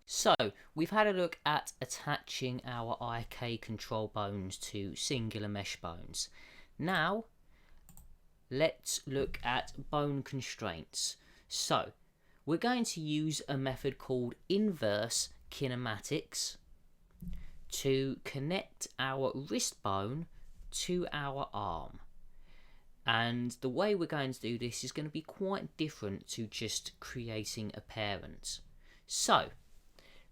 So, we've had a look at attaching our IK control bones to singular mesh bones. Now, let's look at bone constraints. So, we're going to use a method called inverse kinematics to connect our wrist bone to our arm. And the way we're going to do this is going to be quite different to just creating a parent. So,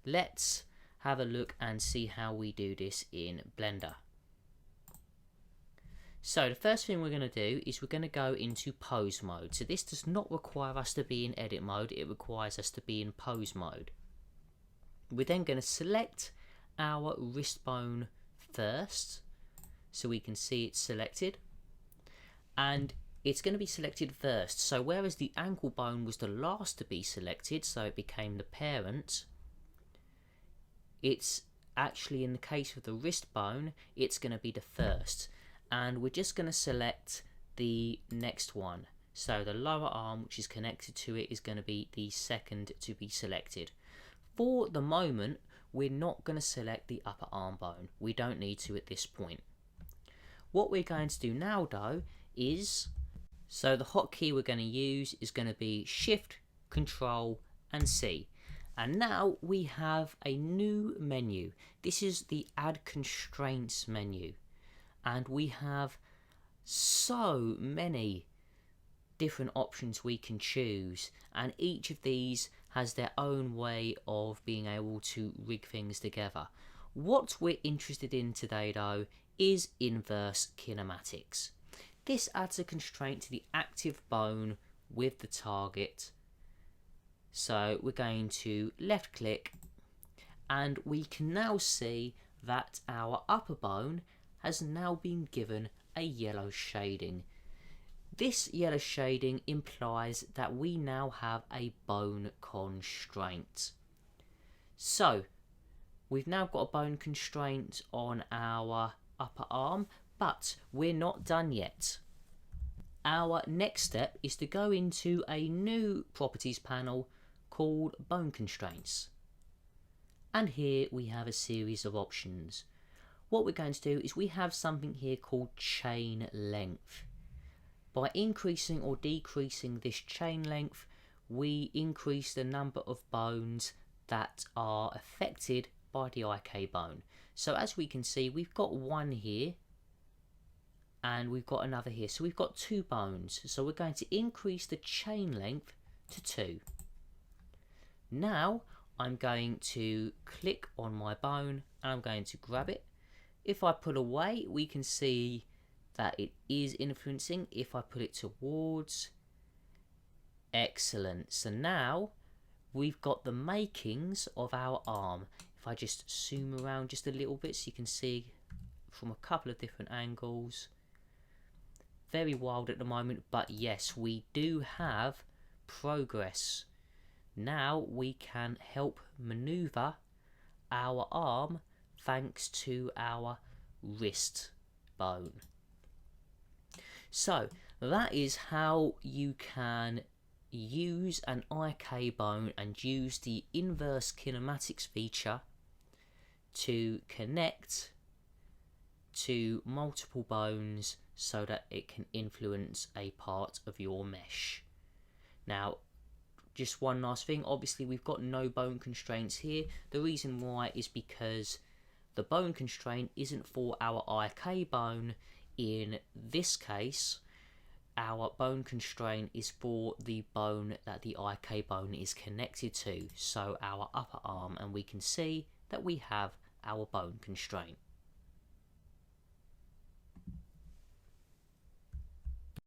let's have a look and see how we do this in Blender. So the first thing we're going to do is we're going to go into pose mode. So this does not require us to be in edit mode, it requires us to be in pose mode. We're then going to select our wrist bone first, so we can see it's selected. And it's going to be selected first. So whereas the ankle bone was the last to be selected, so it became the parent, it's actually, in the case of the wrist bone, it's going to be the first. And we're just going to select the next one. So the lower arm, which is connected to it, is going to be the second to be selected. For the moment, we're not going to select the upper arm bone. We don't need to at this point. What we're going to do now, though, is, so the hotkey we're going to use is going to be Shift, Control, and C. And now we have a new menu. This is the Add Constraints menu. And we have so many different options we can choose. And each of these has their own way of being able to rig things together. What we're interested in today, though, is inverse kinematics. This adds a constraint to the active bone with the target. So we're going to left click, and we can now see that our upper bone has now been given a yellow shading. This yellow shading implies that we now have a bone constraint. So we've now got a bone constraint on our upper arm, but we're not done yet. Our next step is to go into a new properties panel called bone constraints. And here we have a series of options. What we're going to do is we have something here called chain length. By increasing or decreasing this chain length, we increase the number of bones that are affected by the IK bone. So as we can see, we've got one here and we've got another here. So we've got 2 bones. So we're going to increase the chain length to 2. Now I'm going to click on my bone and I'm going to grab it. If I pull away, we can see that it is influencing. If I put it towards, excellent. So now we've got the makings of our arm. If I just zoom around just a little bit so you can see from a couple of different angles. Very wild at the moment, but yes, we do have progress. Now we can help maneuver our arm thanks to our wrist bone. So that is how you can use an IK bone and use the inverse kinematics feature to connect to multiple bones so that it can influence a part of your mesh. Now, just one last thing, obviously we've got no bone constraints here. The reason why is because the bone constraint isn't for our IK bone. In this case, our bone constraint is for the bone that the IK bone is connected to, so our upper arm, and we can see that we have our bone constraint.